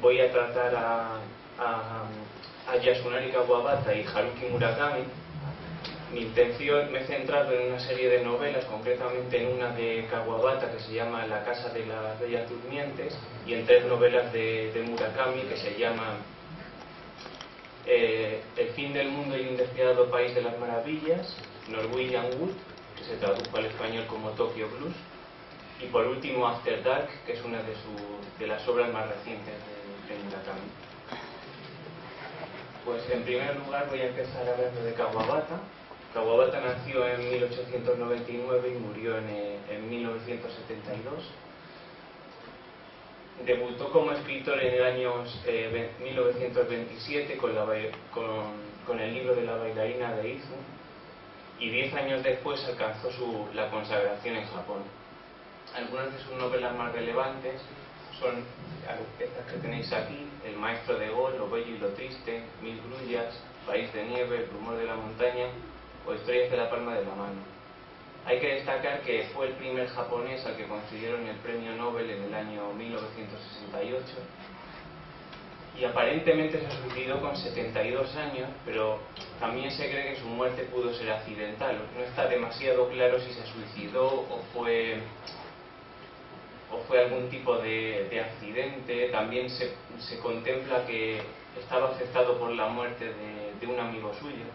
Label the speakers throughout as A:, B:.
A: voy a tratar a Yasunari Kawabata y Haruki Murakami. Mi intención, me he centrado en una serie de novelas, concretamente en una de Kawabata que se llama La casa de las bellas durmientes, y en 3 novelas de Murakami que se llaman El fin del mundo y un despiadado país de las maravillas, Norwegian Wood, que se tradujo al español como Tokyo Blues, y por último After Dark, que es una de las obras más recientes de Murakami. Pues en primer lugar voy a empezar hablando de Kawabata. Kawabata nació en 1899 y murió en 1972. Debutó como escritor en el año 1927 con el libro de la bailarina de Izu, y 10 años después alcanzó la consagración en Japón. Algunas de sus novelas más relevantes son estas que tenéis aquí: El maestro de Gol, Lo bello y lo triste, Mil grullas, País de nieve, El rumor de la montaña o Historias de la palma de la mano. Hay que destacar que fue el primer japonés al que concedieron el premio Nobel en el año 1968, y aparentemente se suicidó con 72 años, pero también se cree que su muerte pudo ser accidental. No está demasiado claro si se suicidó o fue algún tipo de accidente. También se contempla que estaba afectado por la muerte de un amigo suyo.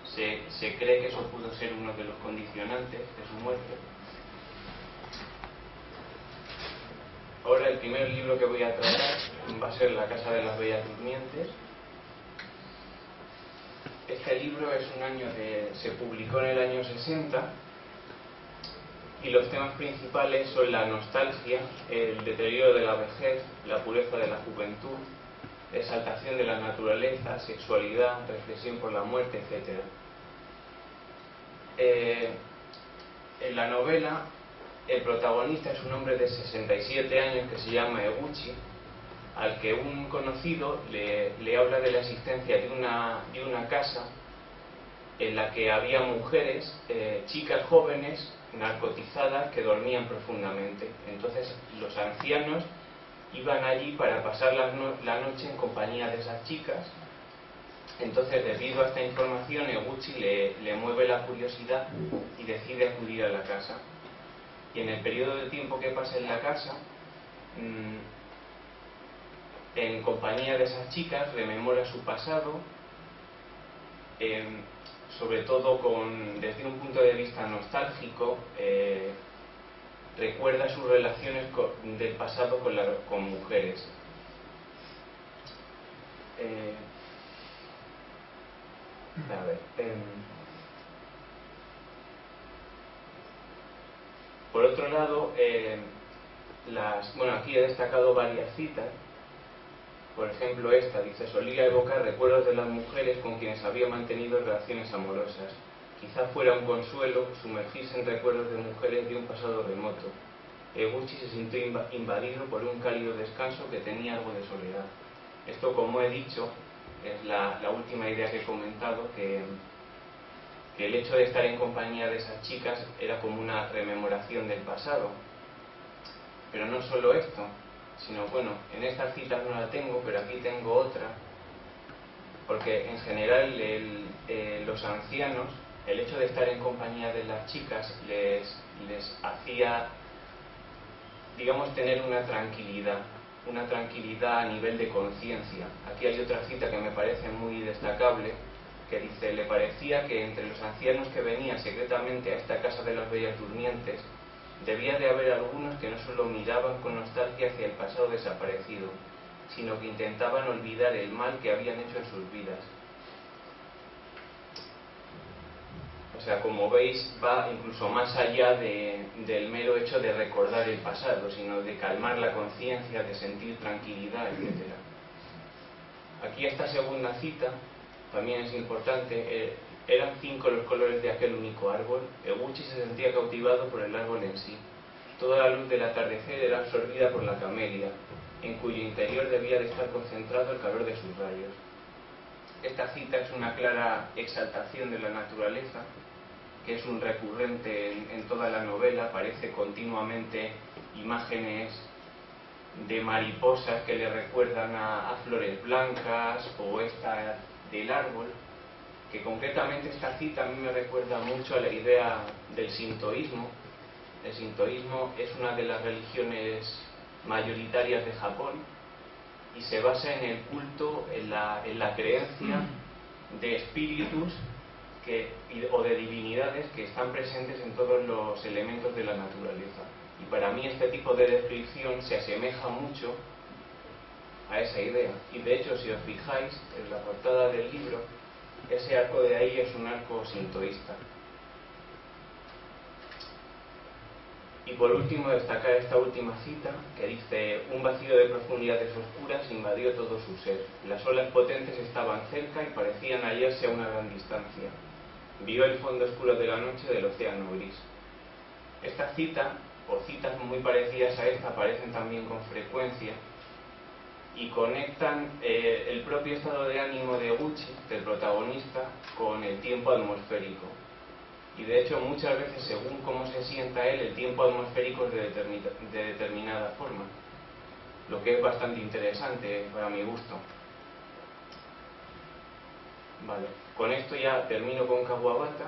A: Se cree que eso pudo ser uno de los condicionantes de su muerte. Ahora el primer libro que voy a tratar va a ser La casa de las bellas durmientes. Este libro se publicó en el año 60, y los temas principales son la nostalgia, el deterioro de la vejez, la pureza de la juventud, exaltación de la naturaleza, sexualidad, reflexión por la muerte, etc. En la novela, el protagonista es un hombre de 67 años que se llama Eguchi, al que un conocido le habla de la existencia de una casa en la que había mujeres, chicas jóvenes, narcotizadas, que dormían profundamente. Entonces los ancianos iban allí para pasar la noche en compañía de esas chicas. Entonces, debido a esta información, Eguchi le mueve la curiosidad y decide acudir a la casa. Y en el periodo de tiempo que pasa en la casa, en compañía de esas chicas, rememora su pasado, sobre todo desde un punto de vista nostálgico. Recuerda sus relaciones del pasado con mujeres. Por otro lado, aquí he destacado varias citas. Por ejemplo, esta dice: solía evocar recuerdos de las mujeres con quienes había mantenido relaciones amorosas. Quizá fuera un consuelo sumergirse en recuerdos de mujeres de un pasado remoto. Eguchi se sintió invadido por un cálido descanso que tenía algo de soledad. Esto, como he dicho, es la última idea que he comentado, que el hecho de estar en compañía de esas chicas era como una rememoración del pasado. Pero no solo esto, sino, en estas citas no la tengo, pero aquí tengo otra, porque en general los ancianos, el hecho de estar en compañía de las chicas les hacía, digamos, tener una tranquilidad a nivel de conciencia. Aquí hay otra cita que me parece muy destacable, que dice: le parecía que entre los ancianos que venían secretamente a esta casa de las bellas durmientes, debía de haber algunos que no solo miraban con nostalgia hacia el pasado desaparecido, sino que intentaban olvidar el mal que habían hecho en sus vidas. O sea, como veis, va incluso más allá del mero hecho de recordar el pasado, sino de calmar la conciencia, de sentir tranquilidad, etc. Aquí esta segunda cita también es importante. Eran 5 los colores de aquel único árbol. Eguchi se sentía cautivado por el árbol en sí. Toda la luz del atardecer era absorbida por la camelia, en cuyo interior debía de estar concentrado el calor de sus rayos. Esta cita es una clara exaltación de la naturaleza, que es un recurrente en toda la novela. Aparece continuamente imágenes de mariposas que le recuerdan a flores blancas, o esta del árbol, que concretamente esta cita a mí me recuerda mucho a la idea del sintoísmo. El sintoísmo es una de las religiones mayoritarias de Japón y se basa en el culto, en la creencia de espíritus o de divinidades que están presentes en todos los elementos de la naturaleza. Y para mí este tipo de descripción se asemeja mucho a esa idea. Y de hecho, si os fijáis en la portada del libro, ese arco de ahí es un arco sintoísta. Y por último, destacar esta última cita que dice: un vacío de profundidades oscuras invadió todo su ser. Las olas potentes estaban cerca y parecían hallarse a una gran distancia. Vio el fondo oscuro de la noche del océano gris. Esta cita, o citas muy parecidas a esta, aparecen también con frecuencia y conectan el propio estado de ánimo de Gucci, del protagonista, con el tiempo atmosférico. Y de hecho muchas veces, según cómo se sienta él, el tiempo atmosférico es de determinada forma, lo que es bastante interesante para mi gusto. Vale, con esto ya termino con Kawabata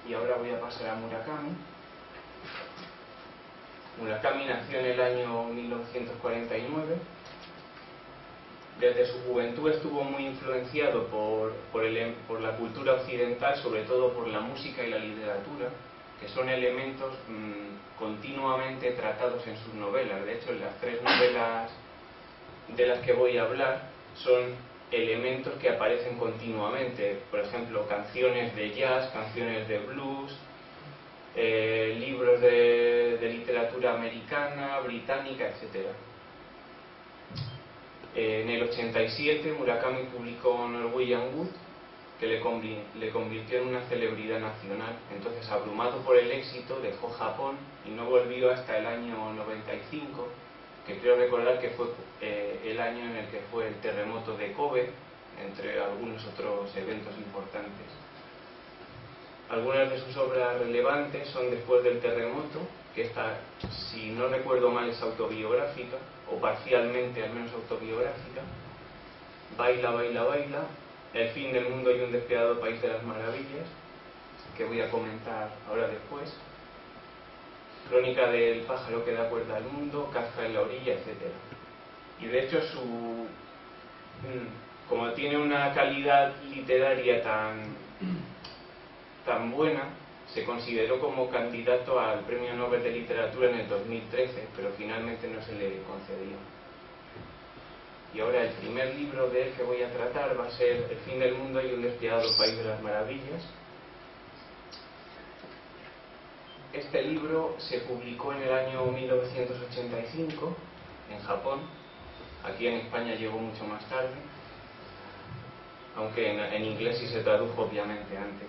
A: y ahora voy a pasar a Murakami. Murakami nació en el año 1949. Desde su juventud estuvo muy influenciado por la cultura occidental, sobre todo por la música y la literatura, que son elementos continuamente tratados en sus novelas. De hecho, en las 3 novelas de las que voy a hablar son elementos que aparecen continuamente. Por ejemplo, canciones de jazz, canciones de blues, libros de literatura americana, británica, etc. En el 87 Murakami publicó Norwegian Wood, que le convirtió en una celebridad nacional. Entonces, abrumado por el éxito, dejó Japón y no volvió hasta el año 95, que creo recordar que fue el año en el que fue el terremoto de Kobe, entre algunos otros eventos importantes. Algunas de sus obras relevantes son Después del terremoto, que esta, si no recuerdo mal, es autobiográfica, o parcialmente al menos autobiográfica. Baila, baila, baila, El fin del mundo y un despiadado país de las maravillas, que voy a comentar ahora después. Crónica del pájaro que da cuerda al mundo, Kafka en la orilla, etc. Y de hecho como tiene una calidad literaria tan buena, se consideró como candidato al Premio Nobel de Literatura en el 2013, pero finalmente no se le concedió. Y ahora el primer libro de él que voy a tratar va a ser El fin del mundo y un despiadado país de las maravillas. Este libro se publicó en el año 1985 en Japón. Aquí en España llegó mucho más tarde, aunque en inglés sí se tradujo obviamente antes.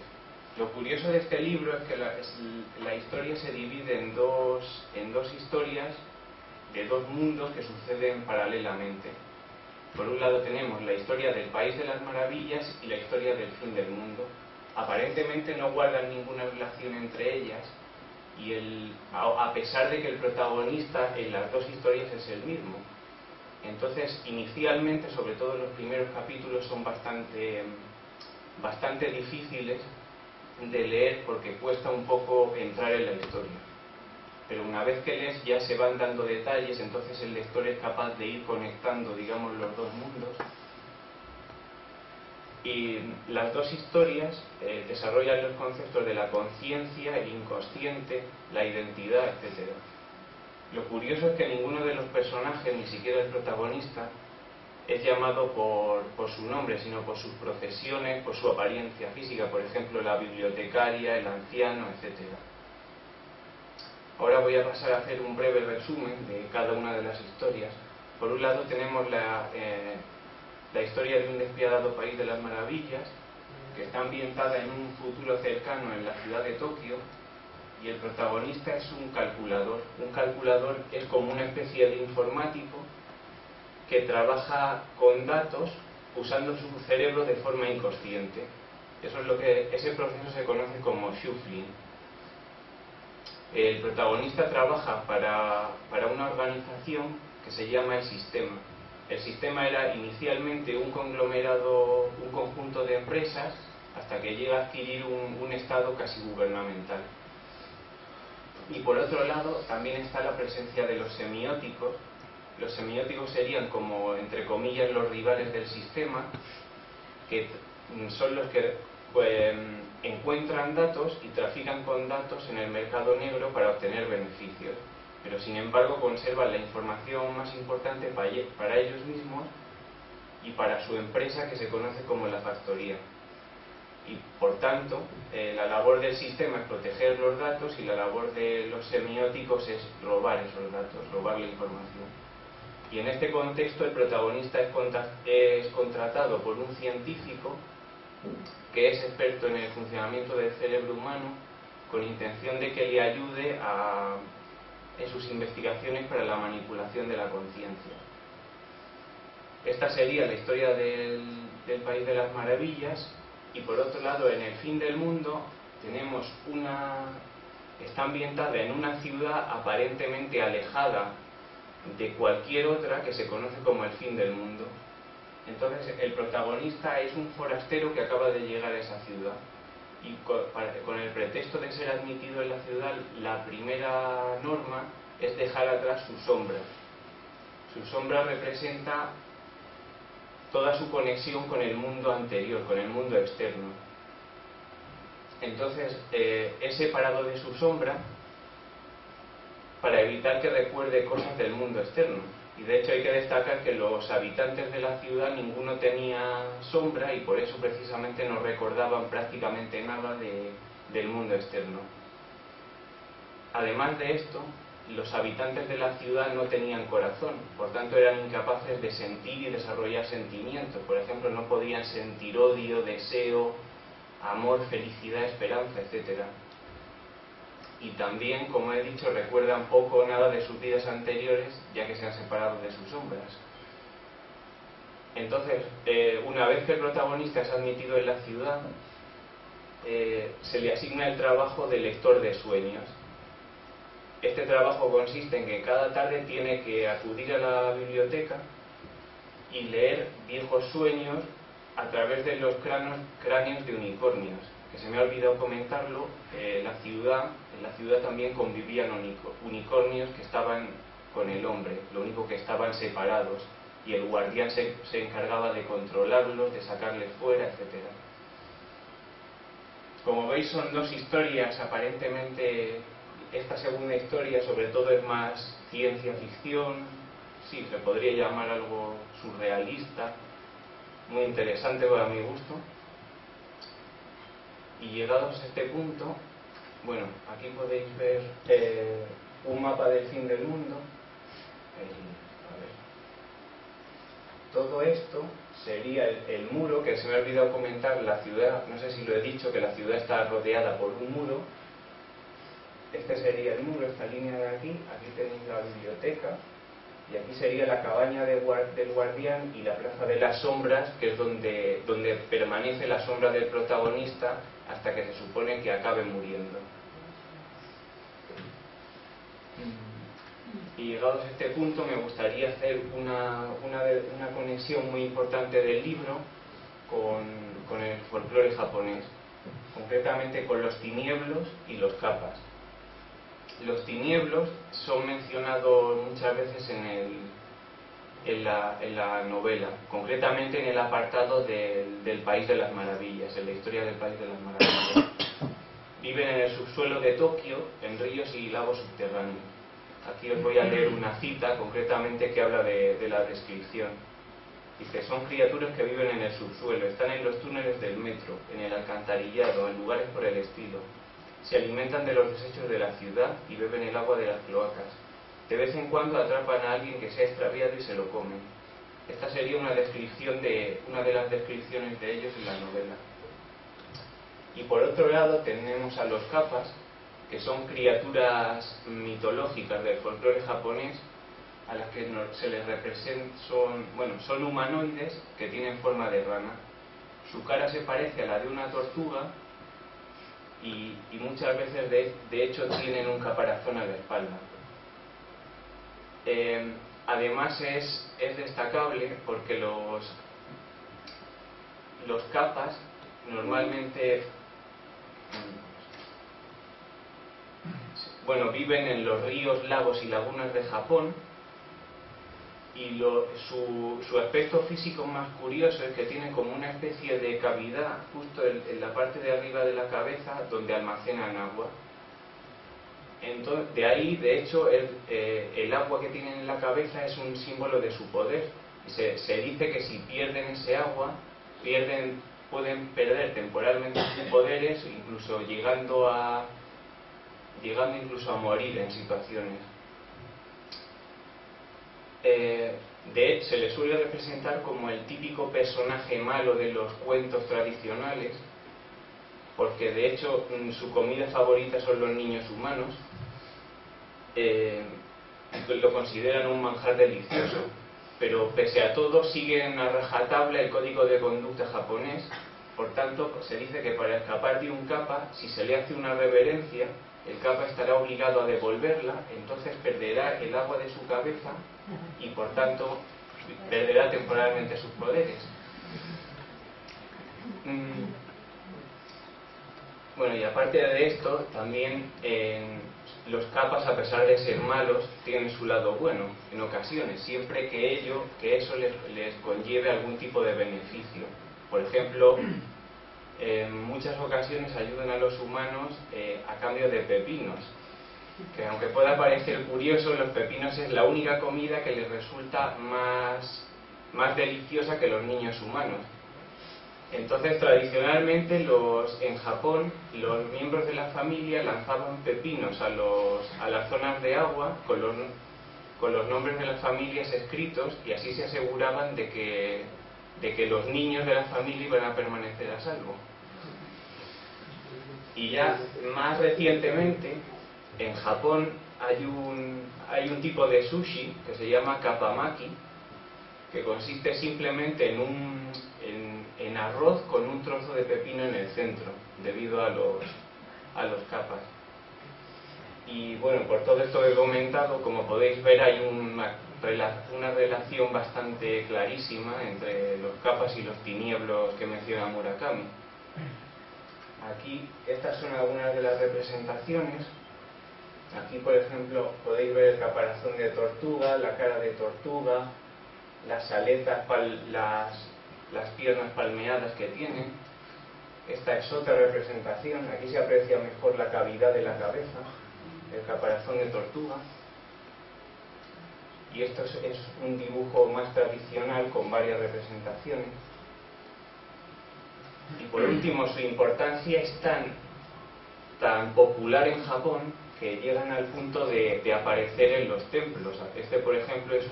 A: Lo curioso de este libro es que la historia se divide en dos historias de dos mundos que suceden paralelamente. Por un lado tenemos la historia del País de las Maravillas y la historia del fin del mundo. Aparentemente no guardan ninguna relación entre ellas, y a pesar de que el protagonista en las dos historias es el mismo. Entonces, inicialmente, sobre todo los primeros capítulos, son bastante difíciles de leer porque cuesta un poco entrar en la historia. Pero una vez que lees ya se van dando detalles, entonces el lector es capaz de ir conectando, digamos, los dos mundos. Y las dos historias desarrollan los conceptos de la conciencia, el inconsciente, la identidad, etc. Lo curioso es que ninguno de los personajes, ni siquiera el protagonista, es llamado por su nombre, sino por sus profesiones, por su apariencia física, por ejemplo, la bibliotecaria, el anciano, etc. Ahora voy a pasar a hacer un breve resumen de cada una de las historias. Por un lado tenemos la historia de un despiadado país de las maravillas, que está ambientada en un futuro cercano en la ciudad de Tokio, y el protagonista es un calculador. Un calculador es como una especie de informático que trabaja con datos usando su cerebro de forma inconsciente. Ese proceso se conoce como shuffling. El protagonista trabaja para una organización que se llama El Sistema. El Sistema era inicialmente un conglomerado, un conjunto de empresas, hasta que llega a adquirir un estado casi gubernamental. Y por otro lado también está la presencia de los semióticos. Los semióticos serían como, entre comillas, los rivales del sistema, que son los que encuentran datos y trafican con datos en el mercado negro para obtener beneficios, pero sin embargo conservan la información más importante para ellos mismos y para su empresa, que se conoce como la factoría. Y por tanto, la labor del sistema es proteger los datos y la labor de los semióticos es robar esos datos, robar la información. Y en este contexto el protagonista es contratado por un científico que es experto en el funcionamiento del cerebro humano, con intención de que le ayude en sus investigaciones para la manipulación de la conciencia. Esta sería la historia del País de las Maravillas. Y por otro lado, en El Fin del Mundo tenemos está ambientada en una ciudad aparentemente alejada de cualquier otra, que se conoce como el fin del mundo. Entonces el protagonista es un forastero que acaba de llegar a esa ciudad, y con el pretexto de ser admitido en la ciudad, la primera norma es dejar atrás su sombra. Su sombra representa toda su conexión con el mundo anterior, con el mundo externo. Entonces es separado de su sombra para evitar que recuerde cosas del mundo externo. Y de hecho hay que destacar que los habitantes de la ciudad ninguno tenía sombra, y por eso precisamente no recordaban prácticamente nada del mundo externo. Además de esto, los habitantes de la ciudad no tenían corazón, por tanto eran incapaces de sentir y desarrollar sentimientos. Por ejemplo, no podían sentir odio, deseo, amor, felicidad, esperanza, etc. Y también, como he dicho, recuerdan poco o nada de sus vidas anteriores, ya que se han separado de sus sombras. Entonces, una vez que el protagonista es admitido en la ciudad, se le asigna el trabajo de lector de sueños. Este trabajo consiste en que cada tarde tiene que acudir a la biblioteca y leer viejos sueños a través de los cráneos de unicornios. Que se me ha olvidado comentarlo, en la ciudad también convivían unicornios que estaban con el hombre, lo único que estaban separados, y el guardián se encargaba de controlarlos, de sacarles fuera, etc. Como veis, son dos historias aparentemente. Esta segunda historia sobre todo es más ciencia ficción, sí, se podría llamar algo surrealista, muy interesante para mi gusto. Y llegados a este punto, bueno, aquí podéis ver un mapa del fin del mundo. A ver. Todo esto sería el muro, que se me ha olvidado comentar. La ciudad, no sé si lo he dicho, que la ciudad está rodeada por un muro. Este sería el muro, esta línea de aquí. Aquí tenéis la biblioteca, y aquí sería la cabaña del guardián y la plaza de las sombras, que es donde permanece la sombra del protagonista hasta que se supone que acabe muriendo. Y llegados a este punto, me gustaría hacer una conexión muy importante del libro con el folclore japonés, concretamente con los tinieblos y los kappas. Los tinieblos son mencionados muchas veces en la novela, concretamente en el apartado del País de las Maravillas, en la historia del País de las Maravillas. Viven en el subsuelo de Tokio, en ríos y lagos subterráneos. Aquí os voy a leer una cita concretamente que habla de la descripción. Dice: son criaturas que viven en el subsuelo, están en los túneles del metro, en el alcantarillado, en lugares por el estilo. Se alimentan de los desechos de la ciudad y beben el agua de las cloacas. De vez en cuando atrapan a alguien que se ha extraviado y se lo comen. Esta sería una de las descripciones de ellos en la novela. Y por otro lado tenemos a los kappas, que son criaturas mitológicas del folclore japonés, a las que se les representa, son humanoides que tienen forma de rana. Su cara se parece a la de una tortuga, y muchas veces de hecho tienen un caparazón a la espalda. Además es destacable porque los kappas normalmente viven en los ríos, lagos y lagunas de Japón, y su aspecto físico más curioso es que tienen como una especie de cavidad justo en la parte de arriba de la cabeza donde almacenan agua. Entonces, de ahí, de hecho, el agua que tienen en la cabeza es un símbolo de su poder. Se dice que si pierden ese agua, pueden perder temporalmente sus poderes, incluso llegando incluso a morir en situaciones. Se le suele representar como el típico personaje malo de los cuentos tradicionales, porque de hecho su comida favorita son los niños humanos. Lo consideran un manjar delicioso, pero pese a todo siguen a rajatabla el código de conducta japonés. Por tanto, se dice que para escapar de un kappa, si se le hace una reverencia, el kappa estará obligado a devolverla, entonces perderá el agua de su cabeza y por tanto perderá temporalmente sus poderes. Bueno, y aparte de esto, también los kappas, a pesar de ser malos, tienen su lado bueno en ocasiones, siempre que eso les conlleve algún tipo de beneficio. Por ejemplo, en muchas ocasiones ayudan a los humanos a cambio de pepinos, que aunque pueda parecer curioso, los pepinos es la única comida que les resulta más deliciosa que los niños humanos. Entonces, tradicionalmente en Japón, los miembros de la familia lanzaban pepinos a las zonas de agua con los nombres de las familias escritos, y así se aseguraban de que los niños de la familia iban a permanecer a salvo. Y ya más recientemente, en Japón hay un tipo de sushi que se llama kappamaki, que consiste simplemente en arroz con un trozo de pepino en el centro, debido a los kappas. Y bueno, por todo esto que he comentado, como podéis ver, hay una relación bastante clarísima entre los kappas y los tinieblos que menciona Murakami. Aquí, estas son algunas de las representaciones. Aquí, por ejemplo, podéis ver el caparazón de tortuga, la cara de tortuga, las aletas, las piernas palmeadas que tienen. Esta es otra representación. Aquí se aprecia mejor la cavidad de la cabeza, el caparazón de tortuga. Y esto es un dibujo más tradicional con varias representaciones. Y por último, su importancia es tan popular en Japón que llegan al punto de aparecer en los templos. Por ejemplo, es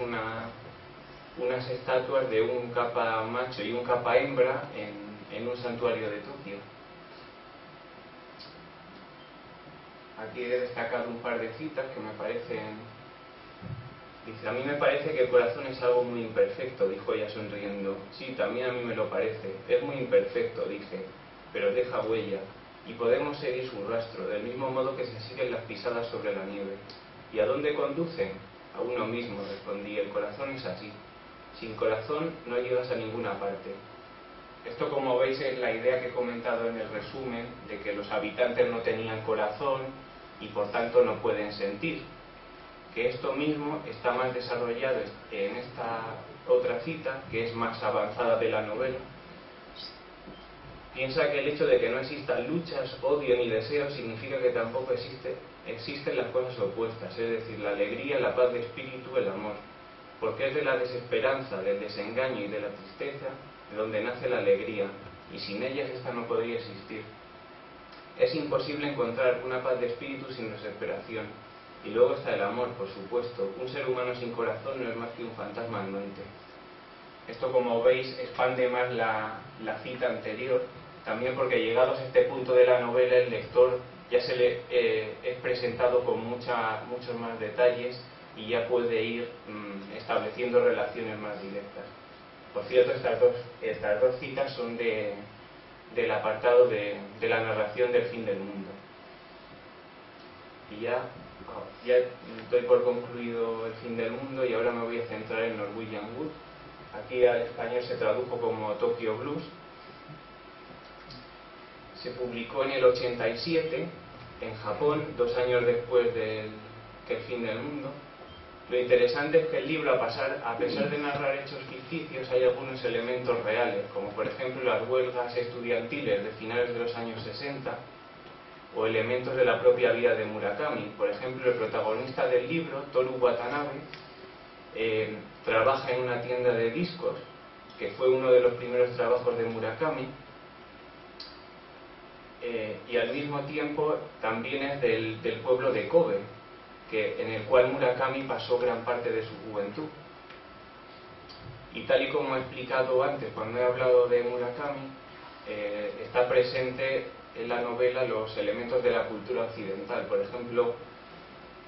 A: unas estatuas de un kappa macho y un kappa hembra en un santuario de Tokio. Aquí he destacado un par de citas que me parecen. Dice: a mí me parece que el corazón es algo muy imperfecto, dijo ella sonriendo. Sí, también a mí me lo parece. Es muy imperfecto, dije, pero deja huella, y podemos seguir su rastro, del mismo modo que se siguen las pisadas sobre la nieve. ¿Y a dónde conducen? A uno mismo, respondí. El corazón es así. Sin corazón no llegas a ninguna parte. Esto, como veis, es la idea que he comentado en el resumen, de que los habitantes no tenían corazón y por tanto no pueden sentir. Que esto mismo está más desarrollado en esta otra cita, que es más avanzada de la novela. Piensa que el hecho de que no existan luchas, odio ni deseos significa que tampoco existen las cosas opuestas, es decir, la alegría, la paz de espíritu, el amor. Porque es de la desesperanza, del desengaño y de la tristeza de donde nace la alegría, y sin ellas esta no podría existir. Es imposible encontrar una paz de espíritu sin desesperación. Y luego está el amor, por supuesto. Un ser humano sin corazón no es más que un fantasma andante. Esto, como veis, expande más la cita anterior, también porque llegados a este punto de la novela, el lector ya se le es presentado con muchos más detalles y ya puede ir estableciendo relaciones más directas. Por cierto, estas dos citas son de del apartado de la narración del fin del mundo. Y ya doy por concluido el fin del mundo y ahora me voy a centrar en Norwegian Wood. Aquí al español se tradujo como Tokyo Blues. Se publicó en el 87 en Japón, 2 años después que el fin del mundo. Lo interesante es que el libro, a pesar de narrar hechos ficticios, hay algunos elementos reales, como por ejemplo las huelgas estudiantiles de finales de los años 60, o elementos de la propia vida de Murakami. Por ejemplo, el protagonista del libro, Toru Watanabe, trabaja en una tienda de discos, que fue uno de los primeros trabajos de Murakami, y al mismo tiempo también es del pueblo de Kobe, en el cual Murakami pasó gran parte de su juventud. Y tal y como he explicado antes cuando he hablado de Murakami, está presente en la novela los elementos de la cultura occidental. Por ejemplo,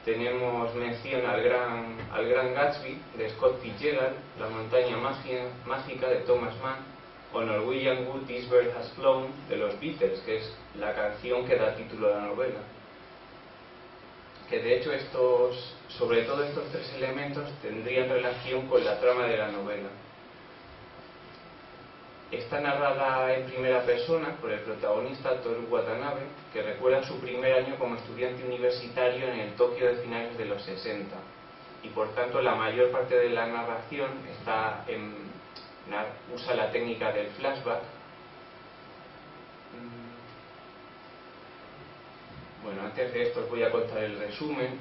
A: tenemos mención al gran Gatsby de Scott Fitzgerald, La montaña mágica de Thomas Mann, o Norwegian Wood, This Bird Has Flown de los Beatles, que es la canción que da título a la novela. Que de hecho sobre todo estos 3 elementos tendrían relación con la trama de la novela. Está narrada en primera persona por el protagonista Toru Watanabe, que recuerda su primer año como estudiante universitario en el Tokio de finales de los 60, y por tanto la mayor parte de la narración usa la técnica del flashback. Bueno, antes de esto os voy a contar el resumen.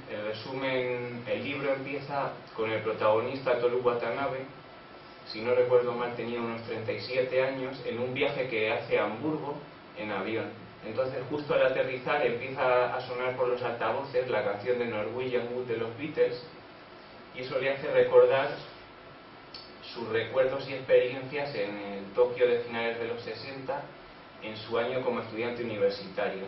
A: El libro empieza con el protagonista Toru Watanabe, si no recuerdo mal tenía unos 37 años, en un viaje que hace a Hamburgo en avión. Entonces justo al aterrizar empieza a sonar por los altavoces la canción de Norwegian Wood de los Beatles, y eso le hace recordar sus recuerdos y experiencias en el Tokio de finales de los 60, en su año como estudiante universitario.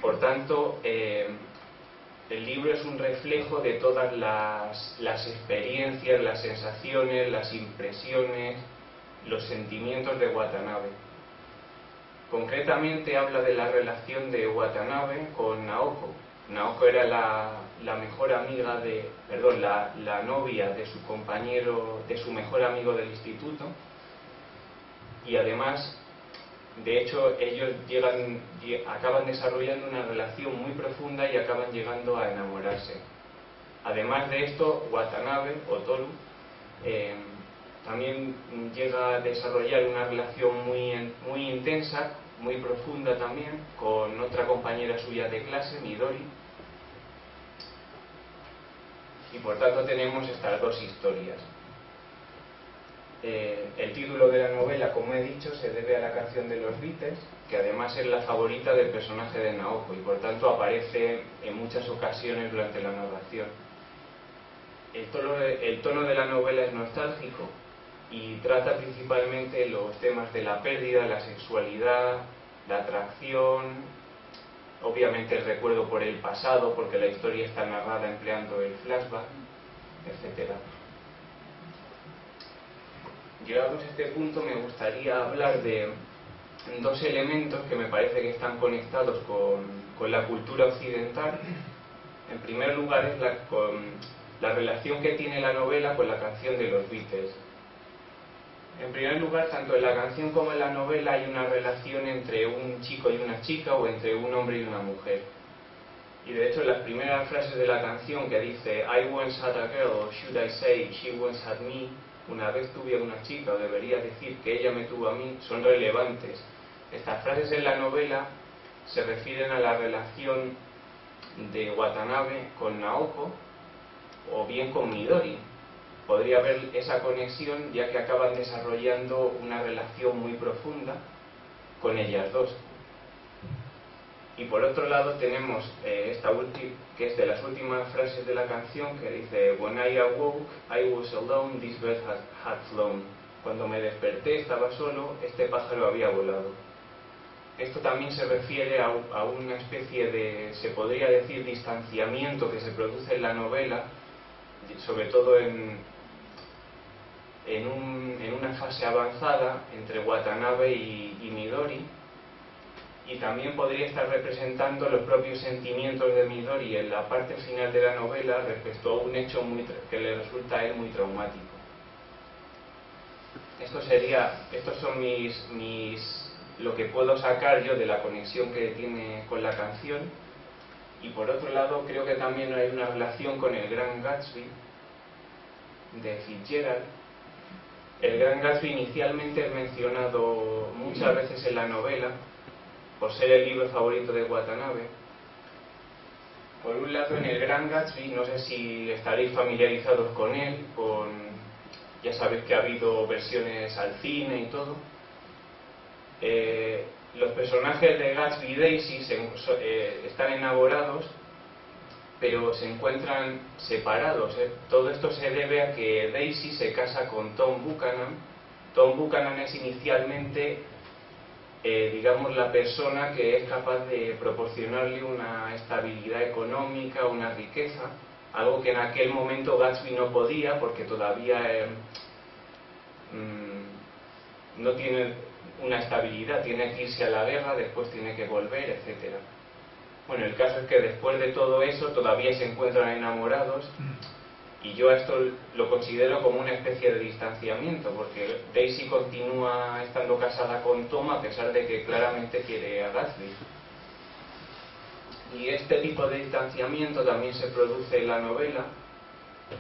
A: Por tanto, el libro es un reflejo de todas las experiencias, las sensaciones, las impresiones, los sentimientos de Watanabe. Concretamente habla de la relación de Watanabe con Naoko. Naoko era la mejor amiga la novia de su compañero, de su mejor amigo del instituto, y además, de hecho, ellos acaban desarrollando una relación muy profunda y acaban llegando a enamorarse. Además de esto, Watanabe, o Toru, también llega a desarrollar una relación muy intensa, muy profunda también, con otra compañera suya de clase, Midori. Y por tanto tenemos estas 2 historias. El título de la novela, como he dicho, se debe a la canción de los Beatles, que además es la favorita del personaje de Naoko y por tanto aparece en muchas ocasiones durante la narración. El tono de la novela es nostálgico y trata principalmente los temas de la pérdida, la sexualidad, la atracción, obviamente el recuerdo por el pasado, porque la historia está narrada empleando el flashback, etc. Llegados a este punto, me gustaría hablar de 2 elementos que me parece que están conectados con la cultura occidental. En primer lugar es la relación que tiene la novela con la canción de los Beatles. En primer lugar, tanto en la canción como en la novela hay una relación entre un chico y una chica, o entre un hombre y una mujer. Y de hecho, las primeras frases de la canción, que dice I once had a girl, or should I say she once had me, una vez tuve a una chica, o debería decir que ella me tuvo a mí, son relevantes. Estas frases en la novela se refieren a la relación de Watanabe con Naoko, o bien con Midori. Podría haber esa conexión, ya que acaban desarrollando una relación muy profunda con ellas 2. Y por otro lado tenemos esta última, que es de las últimas frases de la canción, que dice When I awoke, I was alone, this bird had flown. Cuando me desperté estaba solo, este pájaro había volado. Esto también se refiere a una especie de, se podría decir, distanciamiento que se produce en la novela, sobre todo en en una fase avanzada entre Watanabe y Midori, y también podría estar representando los propios sentimientos de Midori en la parte final de la novela respecto a un hecho que le resulta a él muy traumático. Estos son lo que puedo sacar yo de la conexión que tiene con la canción. Y por otro lado, creo que también hay una relación con El Gran Gatsby de Fitzgerald. El Gran Gatsby inicialmente es mencionado muchas veces en la novela por ser el libro favorito de Watanabe. Por un lado, en El Gran Gatsby, no sé si estaréis familiarizados con él, ya sabéis que ha habido versiones al cine y todo. Los personajes de Gatsby y Daisy están enamorados, pero se encuentran separados. Todo esto se debe a que Daisy se casa con Tom Buchanan. Tom Buchanan es inicialmente, digamos, la persona que es capaz de proporcionarle una estabilidad económica, una riqueza, algo que en aquel momento Gatsby no podía, porque todavía no tiene una estabilidad, tiene que irse a la guerra, después tiene que volver, etc. Bueno, el caso es que después de todo eso todavía se encuentran enamorados, y yo esto lo considero como una especie de distanciamiento, porque Daisy continúa estando casada con Tom a pesar de que claramente quiere a Gatsby. Y este tipo de distanciamiento también se produce en la novela,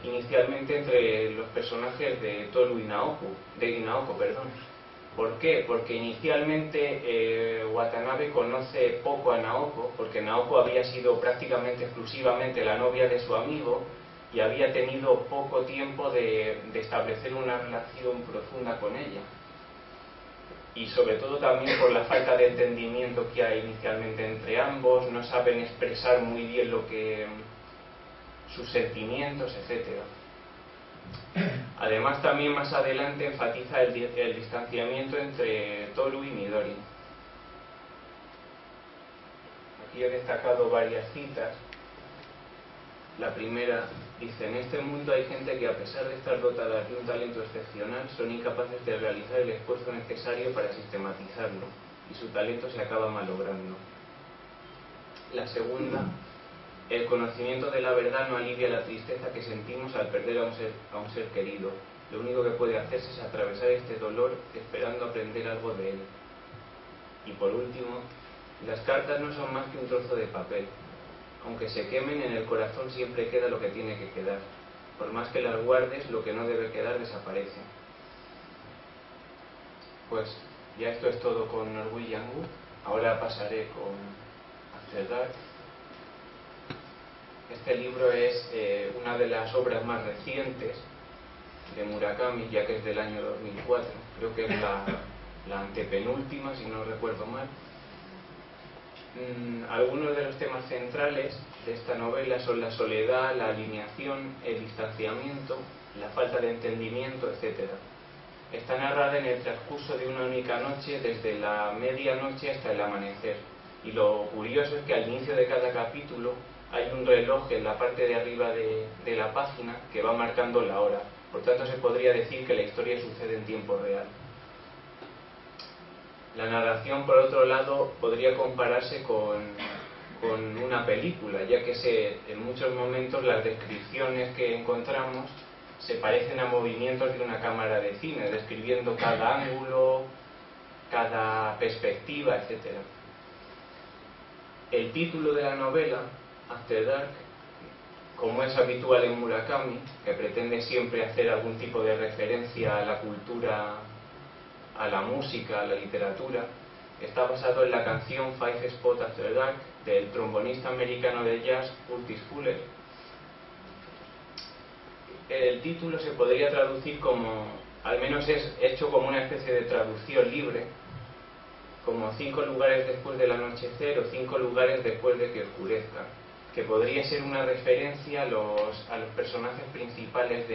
A: inicialmente entre los personajes de Toru y Naoko. ¿Por qué? Porque inicialmente Watanabe conoce poco a Naoko, porque Naoko había sido prácticamente exclusivamente la novia de su amigo y había tenido poco tiempo de establecer una relación profunda con ella. Y sobre todo también por la falta de entendimiento que hay inicialmente entre ambos, no saben expresar muy bien sus sentimientos, etc. Además, también más adelante enfatiza el distanciamiento entre Toru y Midori. Aquí he destacado varias citas. La primera dice: en este mundo hay gente que, a pesar de estar dotada de un talento excepcional, son incapaces de realizar el esfuerzo necesario para sistematizarlo, y su talento se acaba malogrando. La segunda: el conocimiento de la verdad no alivia la tristeza que sentimos al perder a un ser querido. Lo único que puede hacerse es atravesar este dolor esperando aprender algo de él. Y por último, las cartas no son más que un trozo de papel. Aunque se quemen, en el corazón siempre queda lo que tiene que quedar. Por más que las guardes, lo que no debe quedar desaparece. Pues ya esto es todo con Norwegian Wood. Ahora pasaré con After Dark. Este libro es una de las obras más recientes de Murakami, ya que es del año 2004. Creo que es la antepenúltima, si no recuerdo mal. Algunos de los temas centrales de esta novela son la soledad, la alineación, el distanciamiento, la falta de entendimiento, etc. Está narrada en el transcurso de una única noche, desde la medianoche hasta el amanecer. Y lo curioso es que al inicio de cada capítulo hay un reloj en la parte de arriba de la página que va marcando la hora. Por tanto, se podría decir que la historia sucede en tiempo real. La narración, por otro lado, podría compararse con una película, ya que en muchos momentos las descripciones que encontramos se parecen a movimientos de una cámara de cine, describiendo cada ángulo, cada perspectiva, etc. El título de la novela, After Dark, como es habitual en Murakami, que pretende siempre hacer algún tipo de referencia a la cultura, a la música, a la literatura, está basado en la canción Five Spot After Dark del trombonista americano de jazz Curtis Fuller. El título se podría traducir como, al menos es hecho como una especie de traducción libre, como 5 lugares después del anochecer o 5 lugares después de que oscurezca, que podría ser una referencia a los personajes principales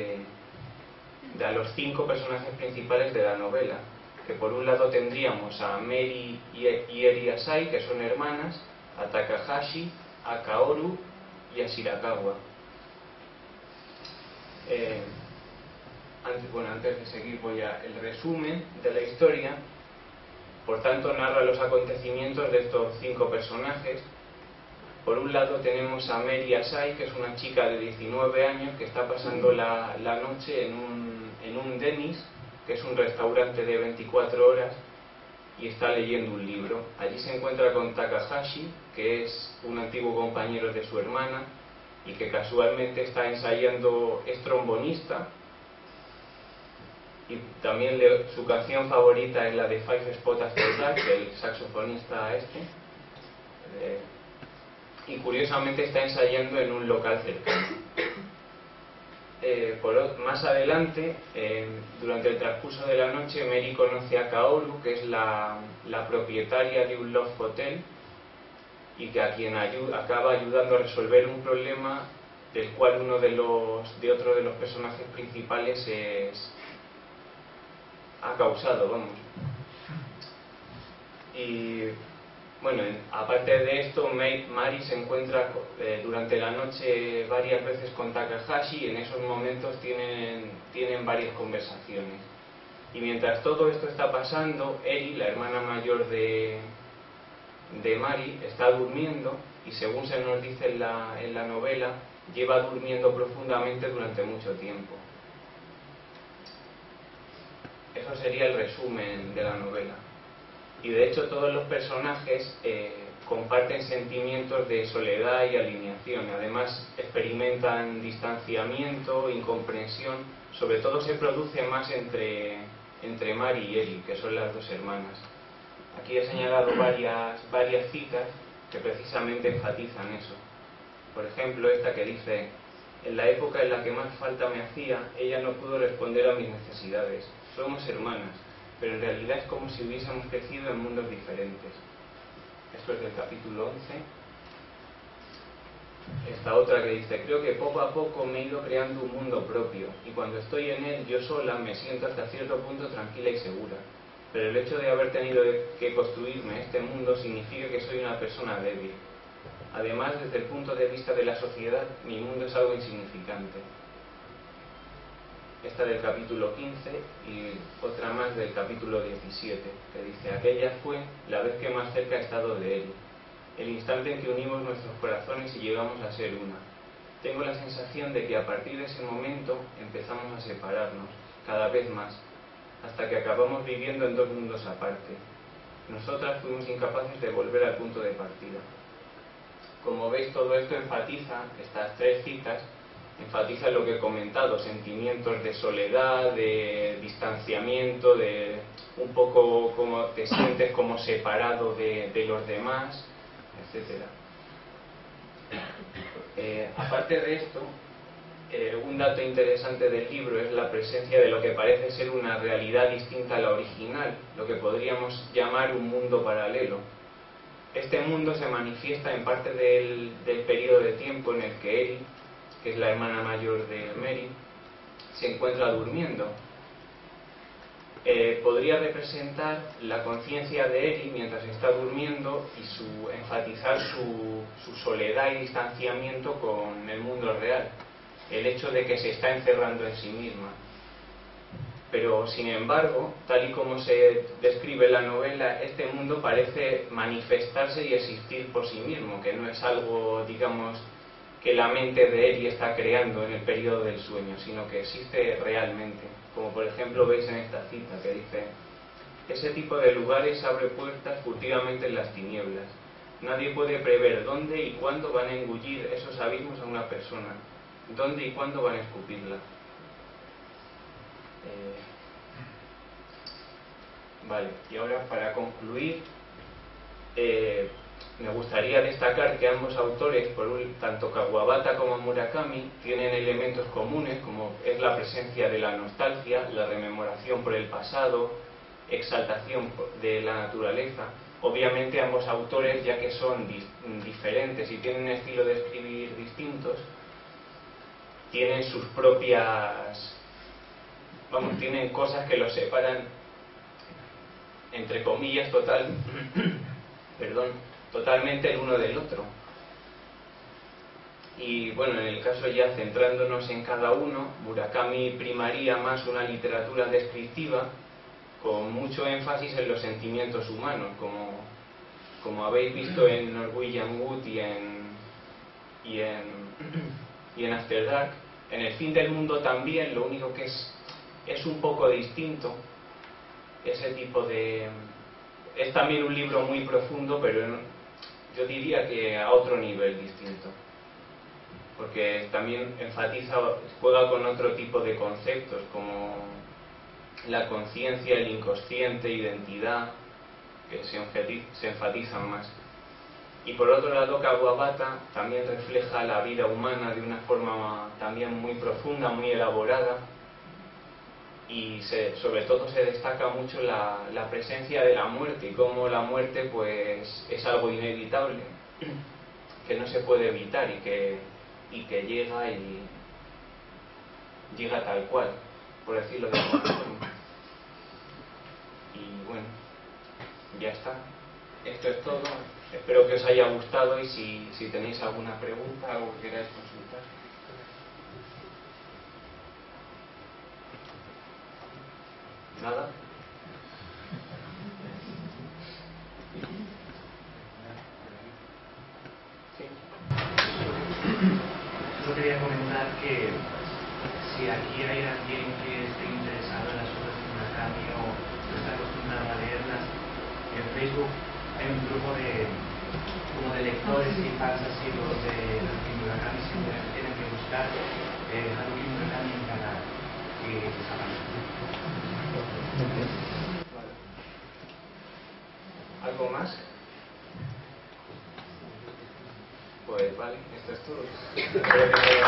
A: a los 5 personajes principales de la novela, que por un lado tendríamos a Meri y Eri Asai, que son hermanas, a Takahashi, a Kaoru y a Shirakawa. antes de seguir el resumen de la historia. Por tanto, narra los acontecimientos de estos 5 personajes. Por un lado tenemos a Mary Asai, que es una chica de 19 años que está pasando la noche en un Denny's, que es un restaurante de 24 horas, y está leyendo un libro. Allí se encuentra con Takahashi, que es un antiguo compañero de su hermana y que casualmente está ensayando, es trombonista, y también su canción favorita es la de Five Spot After Dark, del saxofonista y curiosamente está ensayando en un local cercano. Más adelante, durante el transcurso de la noche, Mary conoce a Kaoru, que es la propietaria de un Love Hotel, y que a quien acaba ayudando a resolver un problema del cual otro de los personajes principales ha causado, vamos. Y bueno, aparte de esto, Mari se encuentra durante la noche varias veces con Takahashi, y en esos momentos tienen varias conversaciones. Y mientras todo esto está pasando, Eri, la hermana mayor de Mari, está durmiendo, y según se nos dice en la novela, lleva durmiendo profundamente durante mucho tiempo. Eso sería el resumen de la novela. Y de hecho todos los personajes comparten sentimientos de soledad y alienación. Además experimentan distanciamiento, incomprensión. Sobre todo se produce más entre Mari y Eli, que son las 2 hermanas. Aquí he señalado varias citas que precisamente enfatizan eso. Por ejemplo, esta que dice: en la época en la que más falta me hacía, ella no pudo responder a mis necesidades. Somos hermanas, pero en realidad es como si hubiésemos crecido en mundos diferentes. Esto es del capítulo 11. Esta otra que dice: creo que poco a poco me he ido creando un mundo propio, y cuando estoy en él yo sola me siento hasta cierto punto tranquila y segura. Pero el hecho de haber tenido que construirme este mundo significa que soy una persona débil. Además, desde el punto de vista de la sociedad, mi mundo es algo insignificante. Esta del capítulo 15 y otra más del capítulo 17, que dice: aquella fue la vez que más cerca he estado de él, el instante en que unimos nuestros corazones y llegamos a ser una. Tengo la sensación de que a partir de ese momento empezamos a separarnos, cada vez más, hasta que acabamos viviendo en 2 mundos aparte. Nosotras fuimos incapaces de volver al punto de partida. Como veis, todo esto enfatiza, estas 3 citas, enfatiza lo que he comentado: sentimientos de soledad, de distanciamiento, de un poco como te sientes como separado de los demás, etc. Aparte de esto, un dato interesante del libro es la presencia de lo que parece ser una realidad distinta a la original, lo que podríamos llamar un mundo paralelo. Este mundo se manifiesta en parte del periodo de tiempo en el que Eri, que es la hermana mayor de Mary, se encuentra durmiendo. Podría representar la conciencia de Eri mientras está durmiendo y enfatizar su soledad y distanciamiento con el mundo real, el hecho de que se está encerrando en sí misma. Pero sin embargo, tal y como se describe en la novela, este mundo parece manifestarse y existir por sí mismo, que no es algo, digamos, que la mente de Eri está creando en el periodo del sueño, sino que existe realmente. Como por ejemplo veis en esta cita que dice: ese tipo de lugares abre puertas furtivamente en las tinieblas. Nadie puede prever dónde y cuándo van a engullir esos abismos a una persona, dónde y cuándo van a escupirla. Vale, y ahora para concluir, me gustaría destacar que ambos autores, tanto Kawabata como Murakami, tienen elementos comunes, como es la presencia de la nostalgia, la rememoración por el pasado, exaltación de la naturaleza. Obviamente ambos autores, ya que son diferentes y tienen un estilo de escribir distintos, tienen sus propias, tienen cosas que los separan, entre comillas, totalmente el uno del otro. Y bueno, en el caso ya centrándonos en cada uno, Murakami primaría más una literatura descriptiva con mucho énfasis en los sentimientos humanos, como habéis visto en Norwegian Wood y en After Dark. En El fin del mundo también, lo único que es un poco distinto, ese tipo de... Es también un libro muy profundo, pero yo diría que a otro nivel distinto, porque también juega con otro tipo de conceptos, como la conciencia, el inconsciente, identidad, que se enfatizan más. Y por otro lado, Kawabata también refleja la vida humana de una forma también muy profunda, muy elaborada, y sobre todo se destaca mucho la presencia de la muerte, y cómo la muerte pues es algo inevitable, que no se puede evitar y que llega tal cual, por decirlo de alguna forma. Y bueno, ya está. Esto es todo. Espero que os haya gustado, y si tenéis alguna pregunta, algo que queráis consultar. ¿Nada? Sí.
B: Yo quería comentar que si aquí hay alguien que esté interesado en las obras de Murakami o no está acostumbrado a leerlas, en Facebook hay un grupo como de lectores y fans asiduos de Murakami. Simplemente tienen que buscar Haruki Murakami en canal y les aparece.
A: Vale. ¿Algo más? Pues vale, esto es todo. Espero que